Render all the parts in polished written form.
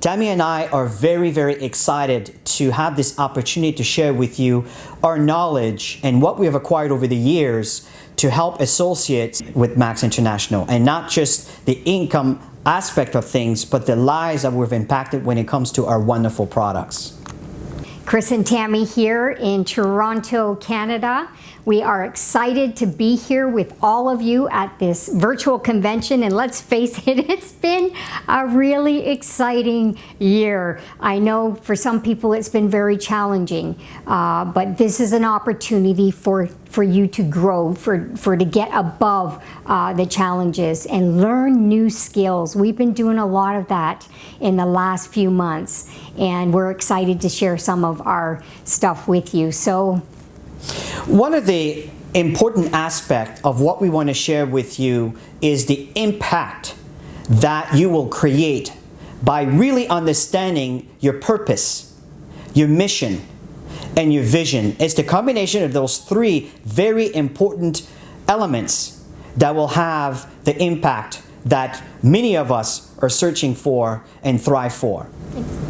Tammy and I are very, very excited to have this opportunity to share with you our knowledge and what we have acquired over the years to help associates with Max International, and not just the income aspect of things, but the lives that we've impacted when it comes to our wonderful products. Chris and Tammy here in Toronto, Canada. We are excited to be here with all of you at this virtual convention, and let's face it, it's been a really exciting year. I know for some people it's been very challenging, but this is an opportunity for you to grow, to get above the challenges and learn new skills. We've been doing a lot of that in the last few months, and we're excited to share some of our stuff with you. So, one of the important aspects of what we want to share with you is the impact that you will create by really understanding your purpose, your mission, and your vision. It's the combination of those three very important elements that will have the impact that many of us are searching for and thrive for.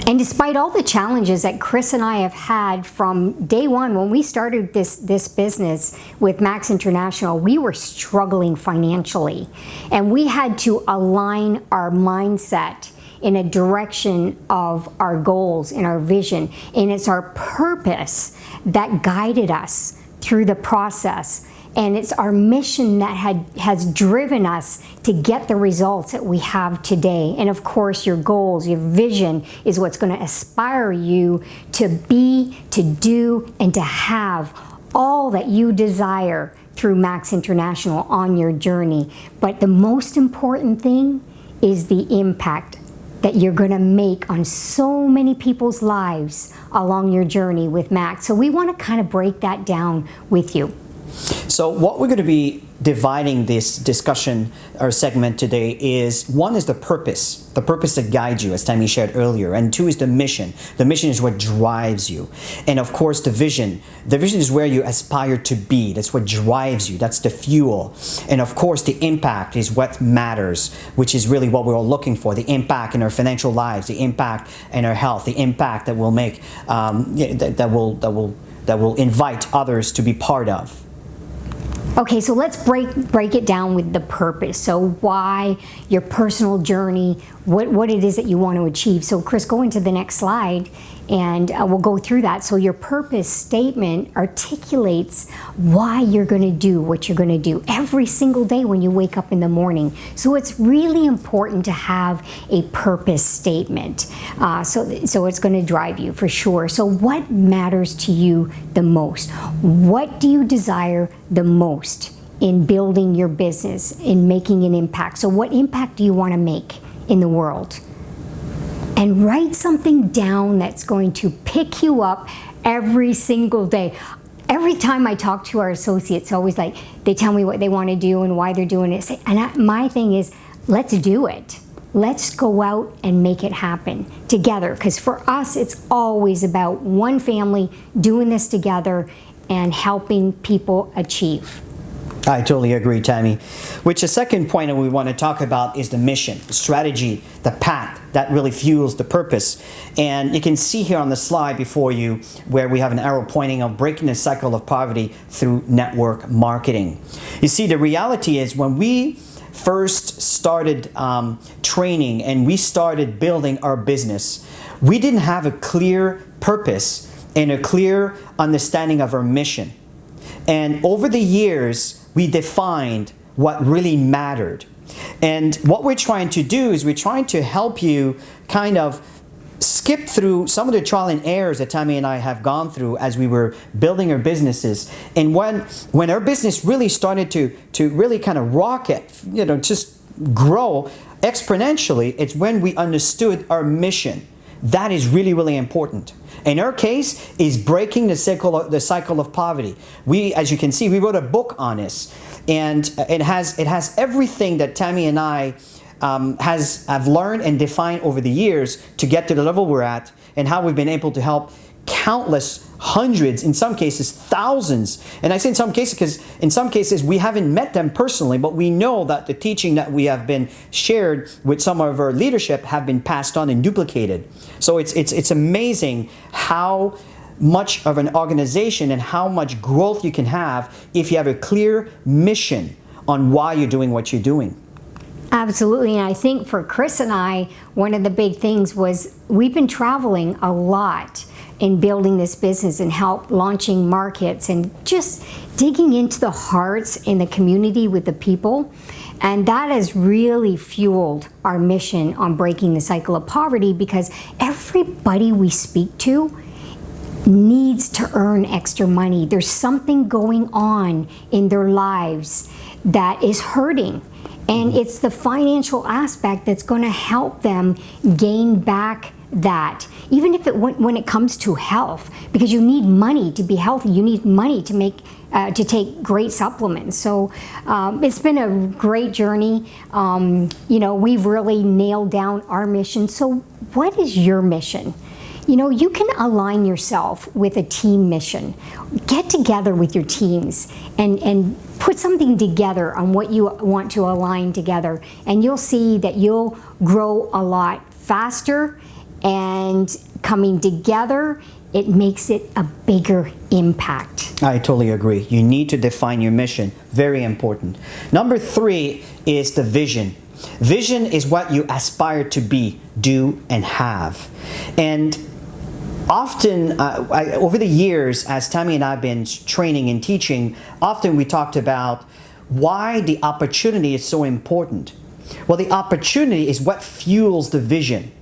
And despite all the challenges that Chris and I have had from day one when we started this business with Max International, we were struggling financially, and we had to align our mindset in a direction of our goals and our vision, and it's our purpose that guided us through the process. And it's our mission that has driven us to get the results that we have today. And of course, your goals, your vision is what's going to inspire you to be, to do, and to have all that you desire through Max International on your journey. But the most important thing is the impact that you're going to make on so many people's lives along your journey with Max. So we want to kind of break that down with you. So what we're going to be dividing this discussion or segment today is, one is the purpose that guides you, as Tammy shared earlier, and two is the mission. The mission is what drives you. And of course the vision. The vision is where you aspire to be. That's what drives you. That's the fuel. And of course the impact is what matters, which is really what we're all looking for. The impact in our financial lives, the impact in our health, the impact that will make, that will invite others to be part of. Okay, so let's break it down with the purpose. So why your personal journey, what it is that you want to achieve. So Chris, go into the next slide and we'll go through that. So your purpose statement articulates why you're going to do what you're going to do every single day when you wake up in the morning. So it's really important to have a purpose statement. So it's going to drive you for sure. So what matters to you the most? What do you desire the most in building your business, in making an impact? So what impact do you want to make in the world? And write something down that's going to pick you up every single day. Every time I talk to our associates, always like, they tell me what they want to do and why they're doing it. And my thing is, let's do it. Let's go out and make it happen together. Because for us, it's always about one family doing this together and helping people achieve. I totally agree, Tammy. Which the second point that we want to talk about is the mission, the strategy, the path that really fuels the purpose. And you can see here on the slide before you where we have an arrow pointing of breaking the cycle of poverty through network marketing. You see, the reality is when we first started training and we started building our business, we didn't have a clear purpose and a clear understanding of our mission. And over the years, we defined what really mattered. And what we're trying to do is we're trying to help you kind of skip through some of the trial and errors that Tammy and I have gone through as we were building our businesses. And when our business really started to really kind of rocket, just grow exponentially, it's when we understood our mission. That is really, really important. In our case, is breaking the cycle of poverty. We, as you can see, we wrote a book on this, and it has everything that Tammy and I have learned and defined over the years to get to the level we're at, and how we've been able to help countless hundreds, in some cases thousands. And I say in some cases because in some cases we haven't met them personally, but we know that the teaching that we have been shared with some of our leadership have been passed on and duplicated. So it's amazing how much of an organization and how much growth you can have if you have a clear mission on why you're doing what you're doing. Absolutely, and I think for Chris and I, one of the big things was we've been traveling a lot in building this business and help launching markets and just digging into the hearts in the community with the people. And that has really fueled our mission on breaking the cycle of poverty, because everybody we speak to needs to earn extra money. There's something going on in their lives that is hurting. And it's the financial aspect that's going to help them gain back that, even if when it comes to health, because you need money to be healthy. You need money to make to take great supplements. So it's been a great journey. We've really nailed down our mission. So what is your mission? You can align yourself with a team mission. Get together with your teams and put something together on what you want to align together, and you'll see that you'll grow a lot faster, and coming together, it makes it a bigger impact. I totally agree. You need to define your mission. Very important. Number 3 is the vision. Vision is what you aspire to be, do, and have. And often, over the years, as Tammy and I have been training and teaching, often we talked about why the opportunity is so important. Well, the opportunity is what fuels the vision.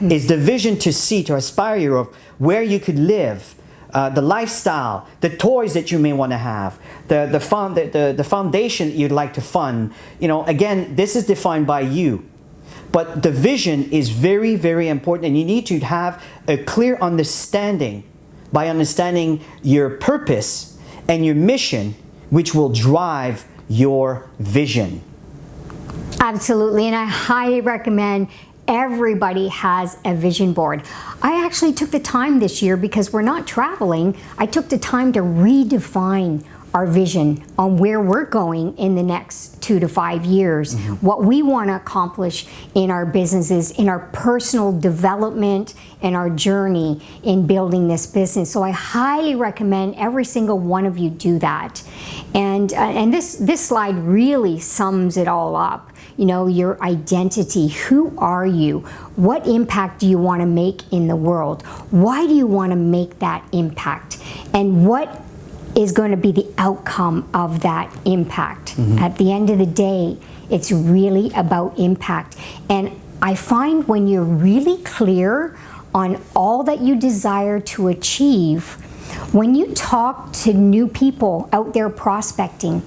It's the vision to see, to aspire of where you could live, the lifestyle, the toys that you may want to have, the foundation you'd like to fund. Again, this is defined by you. But the vision is very, very important, and you need to have a clear understanding by understanding your purpose and your mission, which will drive your vision. Absolutely, and I highly recommend everybody has a vision board. I actually took the time this year, because we're not traveling, I took the time to redefine our vision on where we're going in the next 2 to 5 years, what we want to accomplish in our businesses, in our personal development, and our journey in building this business. So I highly recommend every single one of you do that. And this slide really sums it all up. Your identity. Who are you? What impact do you want to make in the world? Why do you want to make that impact? And what is going to be the outcome of that impact? At the end of the day, it's really about impact. And I find when you're really clear on all that you desire to achieve, when you talk to new people out there prospecting,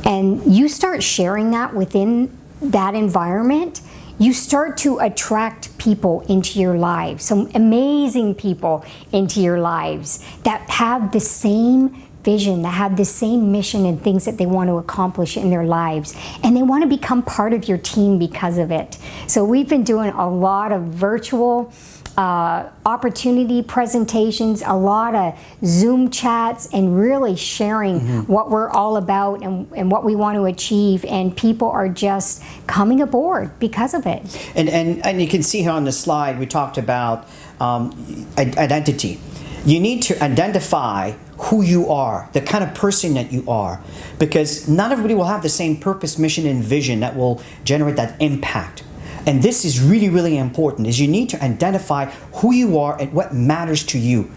and you start sharing that within that environment, you start to attract people into your lives, some amazing people into your lives that have the same vision, that have the same mission and things that they want to accomplish in their lives, and they want to become part of your team because of it. So we've been doing a lot of virtual opportunity presentations, a lot of Zoom chats, and really sharing what we're all about and what we want to achieve, and people are just coming aboard because of it. And you can see here on the slide we talked about identity. You need to identify who you are, the kind of person that you are, because not everybody will have the same purpose, mission, and vision that will generate that impact. And this is really, really important, is you need to identify who you are and what matters to you.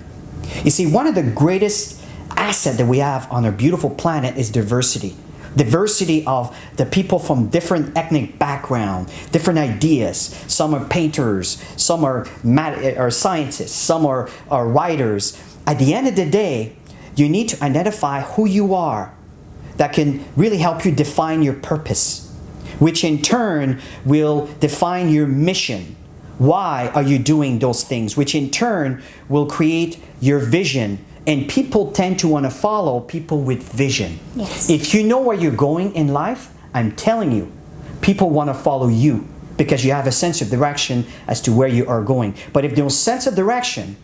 You see, one of the greatest assets that we have on our beautiful planet is diversity. Diversity of the people from different ethnic background, different ideas. Some are painters, some are scientists, some are writers. At the end of the day, you need to identify who you are that can really help you define your purpose, which in turn will define your mission. Why are you doing those things? Which in turn will create your vision. And people tend to want to follow people with vision. Yes. If you know where you're going in life, I'm telling you, people want to follow you because you have a sense of direction as to where you are going. But if there's no sense of direction,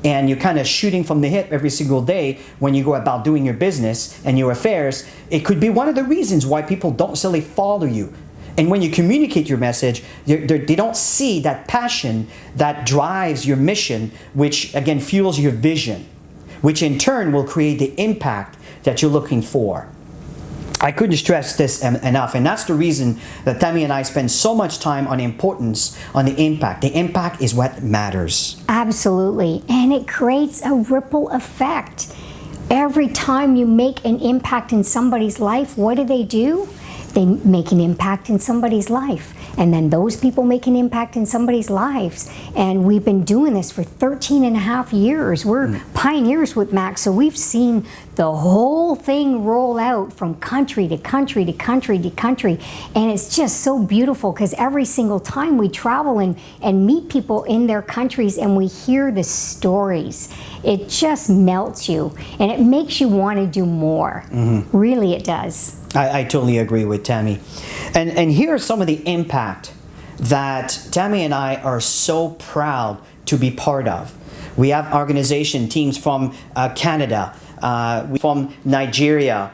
and you're kind of shooting from the hip every single day when you go about doing your business and your affairs, it could be one of the reasons why people don't necessarily follow you. And when you communicate your message, they don't see that passion that drives your mission, which again fuels your vision, which in turn will create the impact that you're looking for. I couldn't stress this enough, and that's the reason that Tammy and I spend so much time on the importance, on the impact. The impact is what matters. Absolutely, and it creates a ripple effect. Every time you make an impact in somebody's life, what do? They make an impact in somebody's life. And then those people make an impact in somebody's lives. And we've been doing this for 13 and a half years. We're pioneers with Max, so we've seen the whole thing roll out from country to country to country to country. And it's just so beautiful because every single time we travel and meet people in their countries and we hear the stories, it just melts you and it makes you want to do more. Really, it does. I totally agree with Tammy. And here are some of the impact that Tammy and I are so proud to be part of. We have organization teams from Canada, from Nigeria.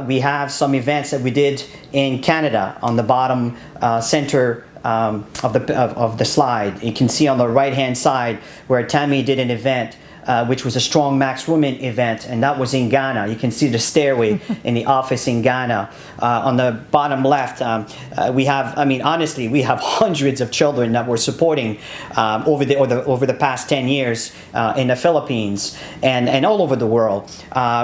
We have some events that we did in Canada on the bottom center of the slide. You can see on the right-hand side where Tammy did an event which was a Strong Max Women event, and that was in Ghana. You can see the stairway in the office in Ghana. On the bottom left, we have, honestly, we have hundreds of children that we're supporting over the past 10 years in the Philippines and all over the world.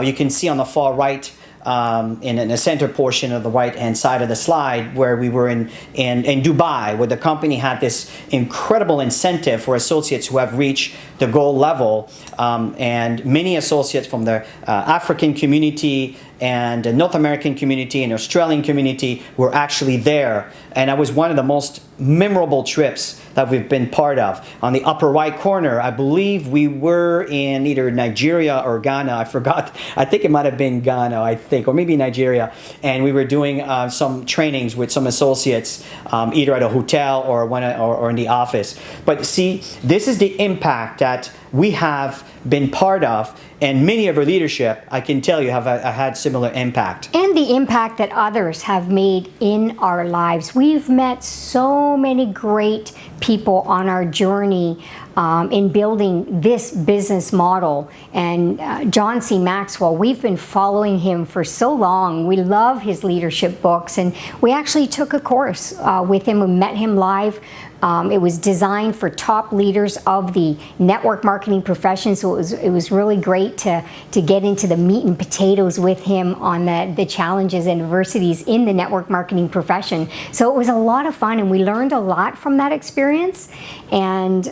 You can see on the far right, in the center portion of the right-hand side of the slide, where we were in Dubai, where the company had this incredible incentive for associates who have reached the goal level, and many associates from the African community and the North American community and Australian community were actually there. And that was one of the most memorable trips that we've been part of. On the upper right corner, I believe we were in either Nigeria or Ghana. I forgot. I think it might have been Ghana, or maybe Nigeria. And we were doing some trainings with some associates, either at a hotel or in the office. But see, this is the impact that we have been part of, and many of our leadership, I can tell you, have had similar impact. And the impact that others have made in our lives. We've met so many great people on our journey in building this business model. And John C. Maxwell, we've been following him for so long. We love his leadership books, and we actually took a course with him. We met him live. It was designed for top leaders of the network marketing profession, so it was really great to get into the meat and potatoes with him on the challenges and adversities in the network marketing profession. So it was a lot of fun, and we learned a lot from that experience. And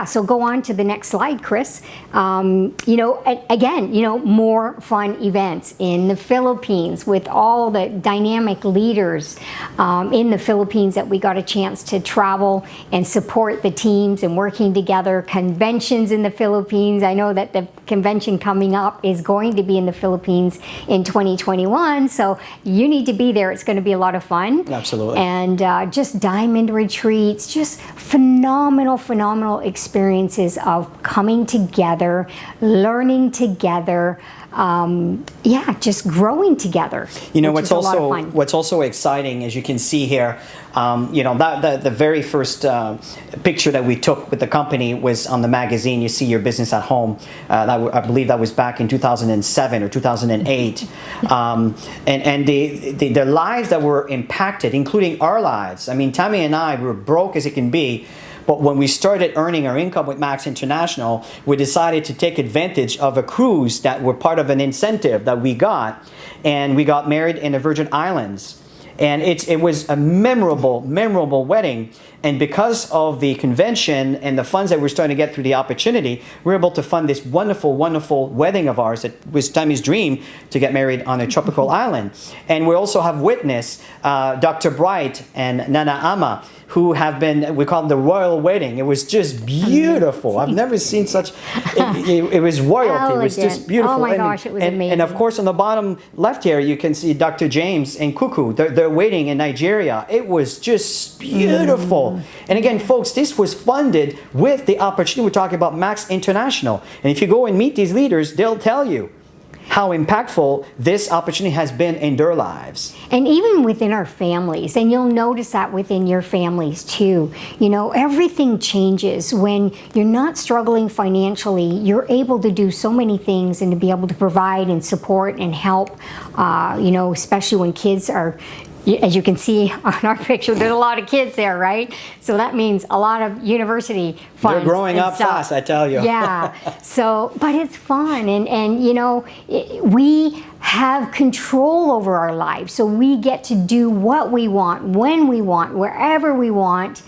so go on to the next slide, Chris. More fun events in the Philippines with all the dynamic leaders in the Philippines that we got a chance to travel and support the teams and working together. Conventions in the Philippines. I know that the convention coming up is going to be in the Philippines in 2021, so you need to be there. It's going to be a lot of fun. Absolutely. And just diamond retreats, just phenomenal experiences of coming together, learning together, just growing together. What's also exciting, as you can see here, the very first picture that we took with the company was on the magazine. You see Your Business at Home. I believe that was back in 2007 or 2008. And the lives that were impacted, including our lives. Tammy and I were broke as it can be. But when we started earning our income with Max International, we decided to take advantage of a cruise that were part of an incentive that we got. And we got married in the Virgin Islands. And it was a memorable wedding. And because of the convention and the funds that we're starting to get through the opportunity, we were able to fund this wonderful wedding of ours. It was Tammy's dream to get married on a tropical island. And we also have witnessed Dr. Bright and Nana Ama, who have been, we call them the royal wedding. It was just beautiful. I've never seen such, it was royalty. Elegant. It was just beautiful. Oh my gosh, it was amazing. And of course, on the bottom left here, you can see Dr. James and Cuckoo. They're waiting in Nigeria. It was just beautiful. And again, folks, this was funded with the opportunity. We're talking about Max International. And if you go and meet these leaders, they'll tell you how impactful this opportunity has been in their lives. And even within our families, and you'll notice that within your families too. You know, everything changes. When you're not struggling financially, you're able to do so many things and to be able to provide and support and help, you know, especially when kids are, as you can see on our picture, there's a lot of kids there, right? So that means a lot of university funds. They're growing up fast, I tell you. Yeah. So, but it's fun, and you know, we have control over our lives. So we get to do what we want, when we want, wherever we want,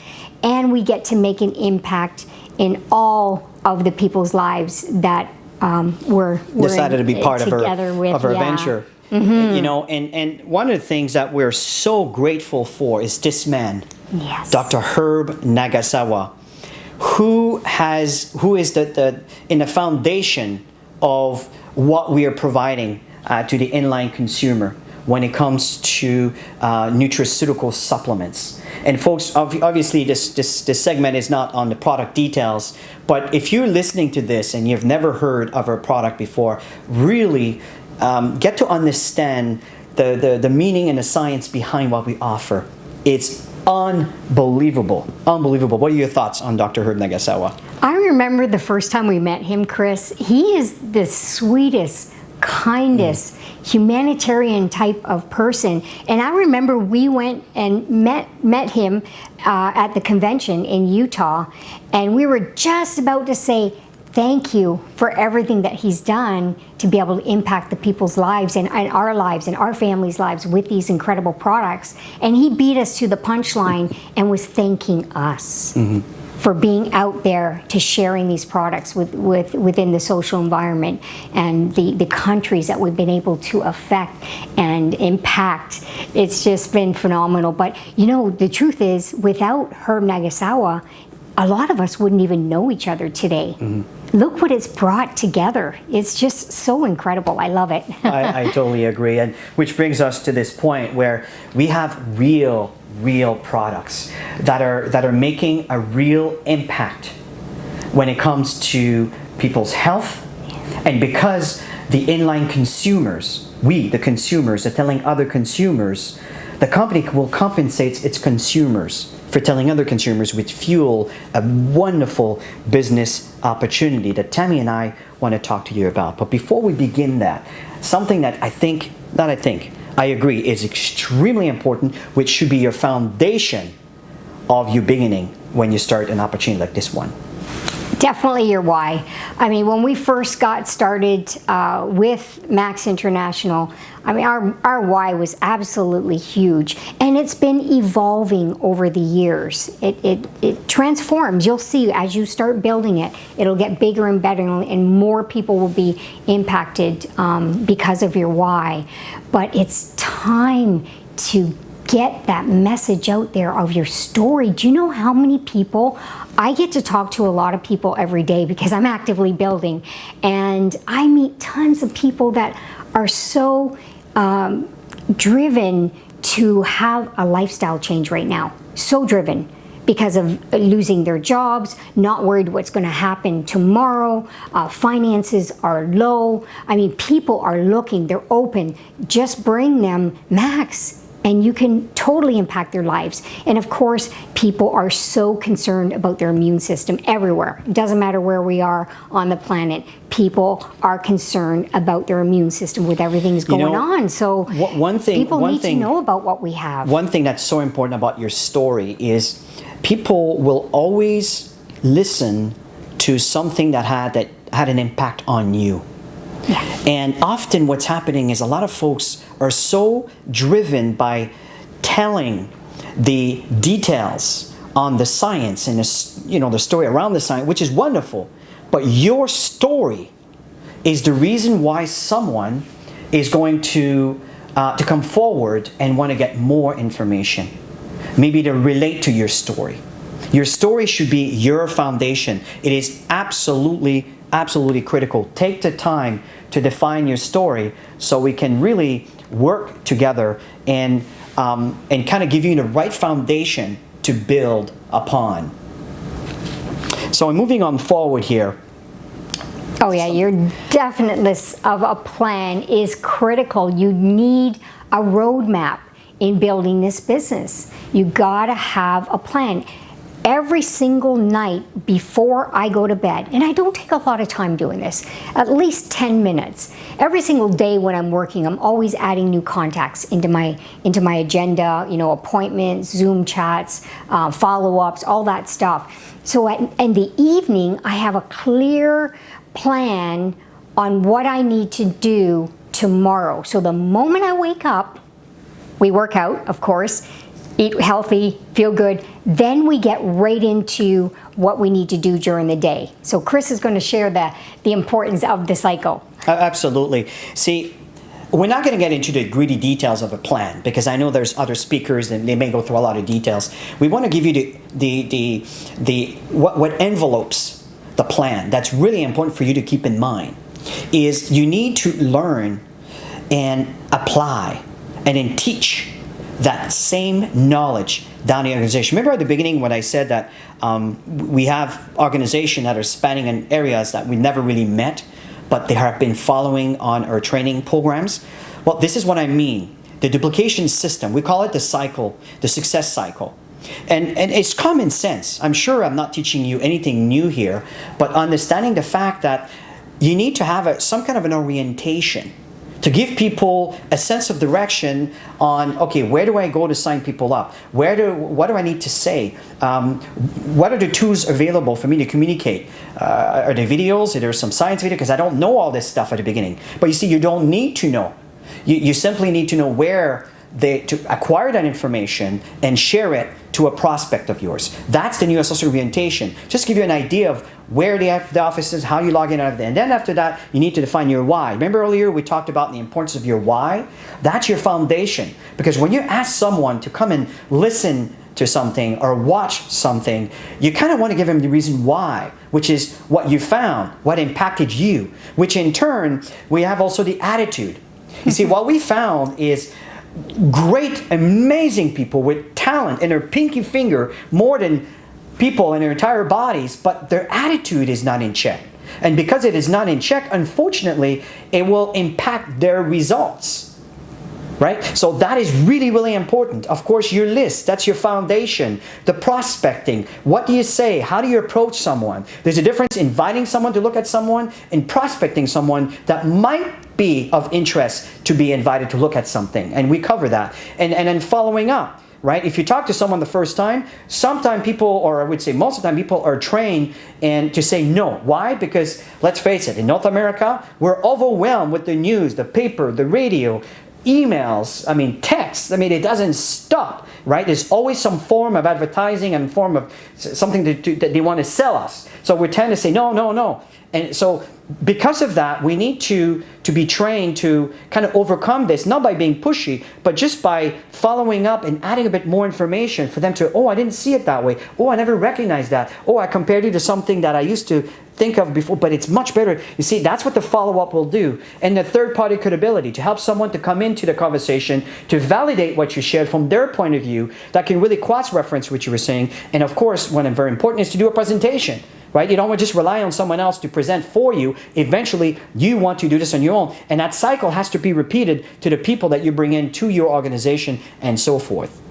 and we get to make an impact in all of the people's lives that we're decided to be part of our yeah. venture. You know, and one of the things that we're so grateful for is this man, Yes. Dr. Herb Nagasawa, who is in the foundation of what we are providing to the inline consumer when it comes to nutraceutical supplements. And folks, obviously this segment is not on the product details, but if you're listening to this and you've never heard of our product before, really get to understand the meaning and the science behind what we offer. It's unbelievable. Unbelievable. What are your thoughts on Dr. Herb Nagasawa? I remember the first time we met him, Chris. He is the sweetest, kindest, humanitarian type of person. And I remember we went and met him at the convention in Utah, and we were just about to say thank you for everything that he's done to be able to impact the people's lives and our lives and our families' lives with these incredible products. And he beat us to the punchline and was thanking us for being out there to sharing these products within the social environment and the countries that we've been able to affect and impact. It's just been phenomenal. But you know, the truth is, without Herb Nagasawa, a lot of us wouldn't even know each other today. Look what it's brought together. It's just so incredible. I love it. I totally agree. And which brings us to this point where we have real products that are making a real impact when it comes to people's health. And because the inline consumers, we, the consumers, are telling other consumers, the company will compensate its consumers for telling other consumers, which fuel a wonderful business opportunity that Tammy and I want to talk to you about. But before we begin that, something that I agree is extremely important, which should be your foundation of your beginning when you start an opportunity like this one. Definitely your why. I mean, when we first got started with Max International, I mean, our why was absolutely huge, and it's been evolving over the years. It transforms. You'll see as you start building it, it'll get bigger and better, and more people will be impacted because of your why. But it's time to get that message out there of your story. Do you know how many people? I get to talk to a lot of people every day because I'm actively building, and I meet tons of people that are so driven to have a lifestyle change right now. So driven because of losing their jobs, not worried what's going to happen tomorrow. Finances are low. I mean, people are looking, they're open. Just bring them Max, and you can totally impact their lives. And of course, people are so concerned about their immune system everywhere. It doesn't matter where we are on the planet. People are concerned about their immune system with everything that's going on. So people need to know about what we have. One thing that's so important about your story is people will always listen to something that had an impact on you. Yeah. And often what's happening is a lot of folks are so driven by telling the details on the science and the story around the science, which is wonderful. But your story is the reason why someone is going to come forward and want to get more information. Maybe to relate to your story. Your story should be your foundation. It is absolutely critical. Take the time to define your story so we can really work together and and kind of give you the right foundation to build upon. So moving on forward here. Oh yeah, your definiteness of a plan is critical. You need a roadmap in building this business. You gotta have a plan. Every single night before I go to bed, and I don't take a lot of time doing this, at least 10 minutes. Every single day when I'm working, I'm always adding new contacts into my agenda, appointments, Zoom chats, follow-ups, all that stuff. So in the evening, I have a clear plan on what I need to do tomorrow. So the moment I wake up, we work out, of course, eat healthy, feel good, then we get right into what we need to do during the day. So Chris is going to share the importance of the cycle. Absolutely. See, we're not going to get into the gritty details of a plan because I know there's other speakers and they may go through a lot of details. We want to give you what envelopes the plan. That's really important for you to keep in mind. Is you need to learn and apply and then teach that same knowledge down the organization. Remember at the beginning when I said that we have organizations that are spanning in areas that we never really met, but they have been following on our training programs? Well, this is what I mean. The duplication system, we call it the cycle, the success cycle. And it's common sense. I'm sure I'm not teaching you anything new here, but understanding the fact that you need to have some kind of an orientation to give people a sense of direction on, okay, where do I go to sign people up? What do I need to say? What are the tools available for me to communicate? Are there videos? Are there some science video? Because I don't know all this stuff at the beginning. But you see, you don't need to know. You simply need to know where to acquire that information and share it to a prospect of yours. That's the new associate orientation. Just give you an idea of where the office is, how you log in, and then after that, you need to define your why. Remember earlier we talked about the importance of your why? That's your foundation. Because when you ask someone to come and listen to something or watch something, you kind of want to give them the reason why, which is what you found, what impacted you, which in turn, we have also the attitude. You see, what we found is great, amazing people with talent in their pinky finger more than people in their entire bodies, but their attitude is not in check. And because it is not in check, unfortunately, it will impact their results. Right? So that is really, really important. Of course, your list, that's your foundation. The prospecting, what do you say? How do you approach someone? There's a difference in inviting someone to look at someone and prospecting someone that might be of interest to be invited to look at something. And we cover that. And then following up. Right? If you talk to someone the first time, sometimes people, or I would say most of the time, people are trained to say no. Why? Because let's face it, in North America, we're overwhelmed with the news, the paper, the radio, emails, texts. It doesn't stop, right? There's always some form of advertising and form of something that they want to sell us. So we tend to say no, no, no. And so because of that, we need to be trained to kind of overcome this, not by being pushy, but just by following up and adding a bit more information for them to, oh, I didn't see it that way. Oh, I never recognized that. Oh, I compared it to something that I used to think of before, but it's much better. You see, that's what the follow-up will do. And the third-party credibility, to help someone to come into the conversation, to validate what you shared from their point of view, that can really cross-reference what you were saying. And of course, one very important is to do a presentation. Right? You don't want to just rely on someone else to present for you. Eventually, you want to do this on your own. And that cycle has to be repeated to the people that you bring in to your organization and so forth.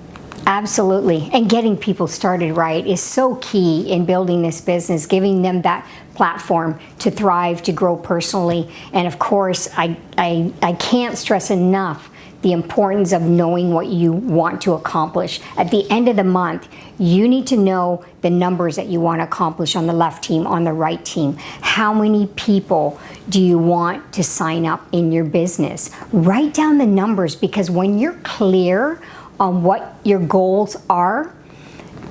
Absolutely. And getting people started right is so key in building this business, giving them that platform to thrive, to grow personally. And of course, I can't stress enough the importance of knowing what you want to accomplish. At the end of the month, you need to know the numbers that you want to accomplish on the left team, on the right team. How many people do you want to sign up in your business? Write down the numbers, because when you're clear on what your goals are,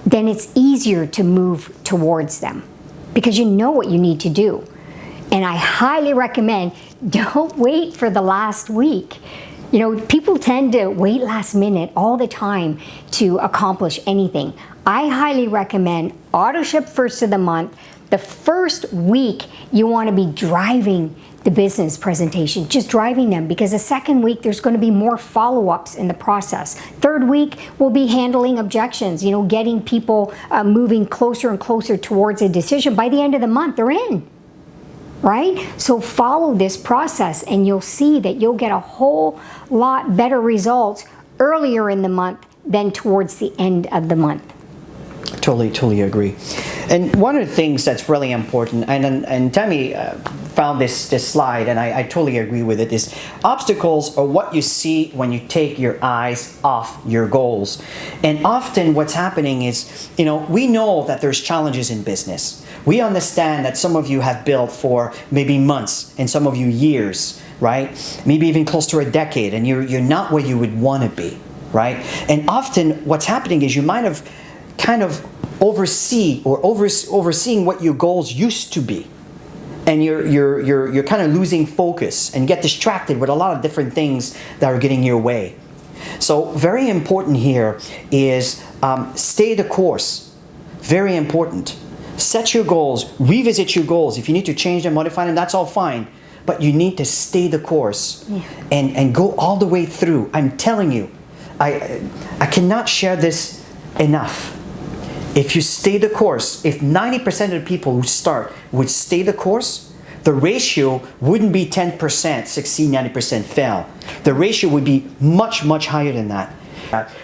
then it's easier to move towards them because you know what you need to do. And I highly recommend, don't wait for the last week. You know, people tend to wait last minute all the time to accomplish anything. I highly recommend auto ship first of the month, The first week, you want to be driving the business presentation, just driving them, because the second week there's going to be more follow-ups in the process. Third week will be handling objections, getting people moving closer and closer towards a decision. By the end of the month, they're in, right? So follow this process and you'll see that you'll get a whole lot better results earlier in the month than towards the end of the month. Totally agree. And one of the things that's really important, and Tammy found this slide, and I totally agree with it, is obstacles are what you see when you take your eyes off your goals. And often what's happening is, we know that there's challenges in business. We understand that some of you have built for maybe months and some of you years, right? Maybe even close to a decade, and you're not where you would want to be, right? And often what's happening is you might have kind of overseeing what your goals used to be, and you're kind of losing focus and get distracted with a lot of different things that are getting your way. So very important here is stay the course. Very important. Set your goals, revisit your goals. If you need to change them, modify them, that's all fine, but you need to stay the course and go all the way through. I'm telling you, I cannot share this enough. If you stay the course, if 90% of the people who start would stay the course, the ratio wouldn't be 10% succeed, 90% fail. The ratio would be much, much higher than that.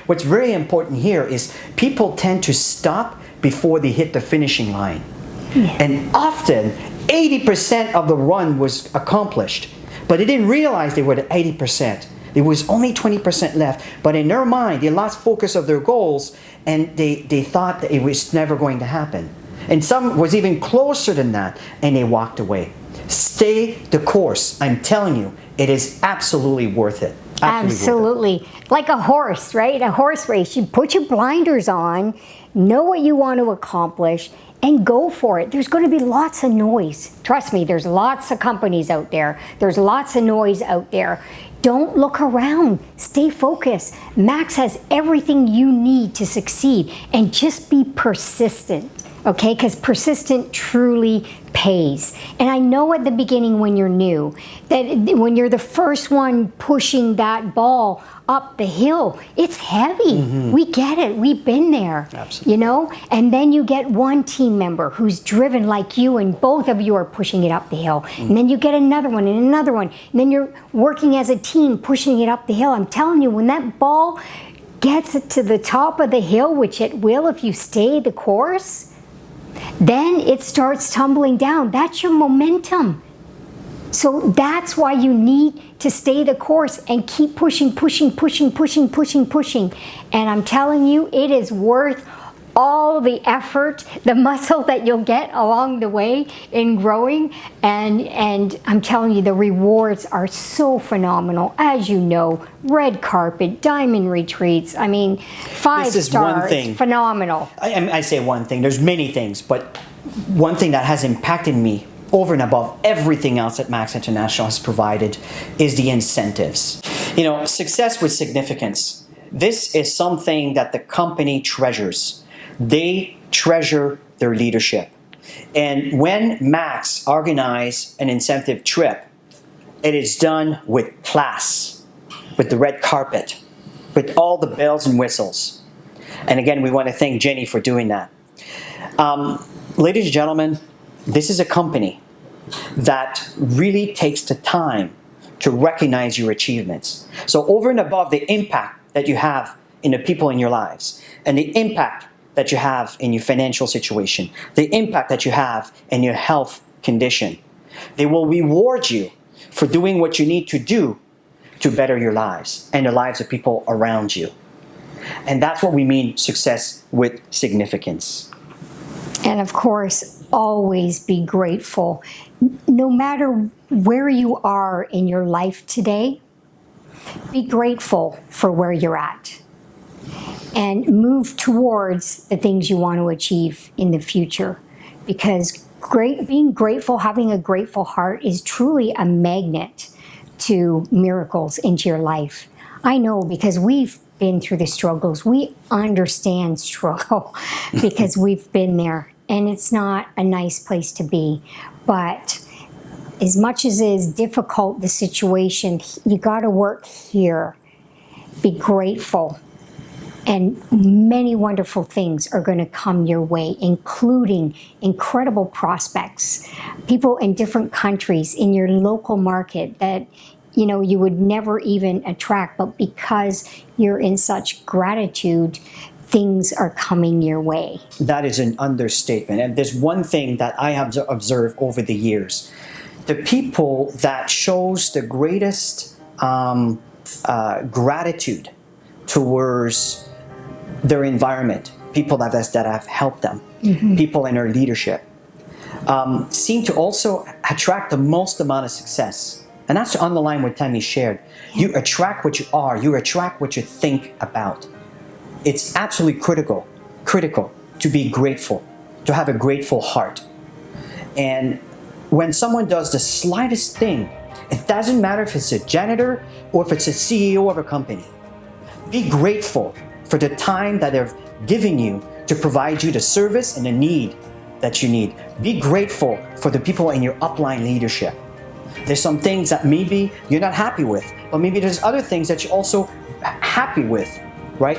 What's very important here is people tend to stop before they hit the finishing line. And often, 80% of the run was accomplished, but they didn't realize they were at 80%. There was only 20% left, but in their mind, they lost focus of their goals, and they thought that it was never going to happen. And some was even closer than that, and they walked away. Stay the course. I'm telling you, it is absolutely worth it. Absolutely. Like a horse, right? A horse race. You put your blinders on, know what you want to accomplish, and go for it. There's going to be lots of noise. Trust me, there's lots of companies out there. There's lots of noise out there. Don't look around. Stay focused. Max has everything you need to succeed, and just be persistent, okay? Because persistent truly pays. And I know at the beginning when you're new, that when you're the first one pushing that ball up the hill, it's heavy. We get it. We've been there. Absolutely. And then you get one team member who's driven like you, and both of you are pushing it up the hill. And then you get another one and another one. And then you're working as a team pushing it up the hill. I'm telling you, when that ball gets it to the top of the hill, which it will if you stay the course, then it starts tumbling down. That's your momentum. So that's why you need to stay the course and keep pushing. And I'm telling you, it is worth all the effort, the muscle that you'll get along the way in growing. And I'm telling you, the rewards are so phenomenal. As you know, red carpet, diamond retreats. I mean, 5 This is stars, one thing. phenomenal. I say one thing. There's many things, but one thing that has impacted me over and above everything else that Max International has provided is the incentives. Success with significance. This is something that the company treasures. They treasure their leadership. And when Max organizes an incentive trip, it is done with class, with the red carpet, with all the bells and whistles. And again, we want to thank Jenny for doing that. Ladies and gentlemen, this is a company that really takes the time to recognize your achievements. So over and above the impact that you have in the people in your lives, and the impact that you have in your financial situation, the impact that you have in your health condition, they will reward you for doing what you need to do to better your lives and the lives of people around you. And that's what we mean success with significance. And of course, always be grateful. No matter where you are in your life today, be grateful for where you're at and move towards the things you want to achieve in the future. Because being grateful, having a grateful heart is truly a magnet to miracles into your life. I know, because we've been through the struggles. We understand struggle because we've been there. and it's not a nice place to be. But as much as it is difficult, the situation, you got to work here. Be grateful. And many wonderful things are going to come your way, including incredible prospects, people in different countries in your local market that you would never even attract, but because you're in such gratitude, things are coming your way. That is an understatement. And there's one thing that I have observed over the years. The people that shows the greatest gratitude towards their environment, people that have helped them, people in their leadership, seem to also attract the most amount of success. And that's to underline what Tammy shared. You attract what you are. You attract what you think about. It's absolutely critical to be grateful, to have a grateful heart. And when someone does the slightest thing, it doesn't matter if it's a janitor or if it's a CEO of a company. Be grateful for the time that they're giving you to provide you the service and the need that you need. Be grateful for the people in your upline leadership. There's some things that maybe you're not happy with, but maybe there's other things that you're also happy with, right?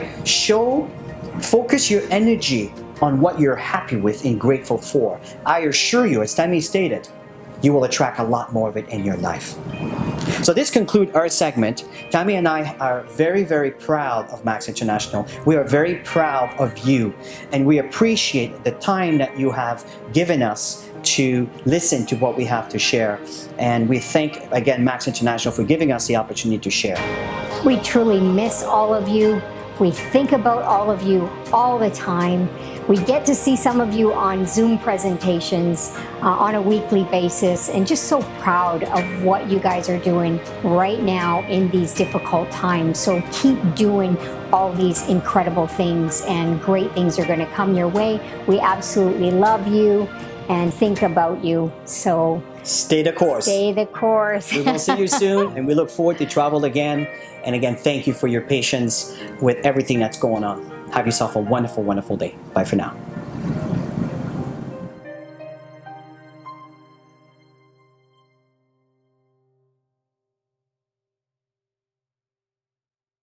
Focus your energy on what you're happy with and grateful for. I assure you, as Tammy stated, you will attract a lot more of it in your life. So this concludes our segment. Tammy and I are very, very proud of Max International. We are very proud of you, and we appreciate the time that you have given us to listen to what we have to share. And we thank, again, Max International for giving us the opportunity to share. We truly miss all of you. We think about all of you all the time. We get to see some of you on Zoom presentations on a weekly basis, and just so proud of what you guys are doing right now in these difficult times. So keep doing all these incredible things, and great things are going to come your way. We absolutely love you and think about you. So stay the course. Stay the course. We will see you soon, and we look forward to travel again. And again, thank you for your patience with everything that's going on. Have yourself a wonderful, wonderful day. Bye for now.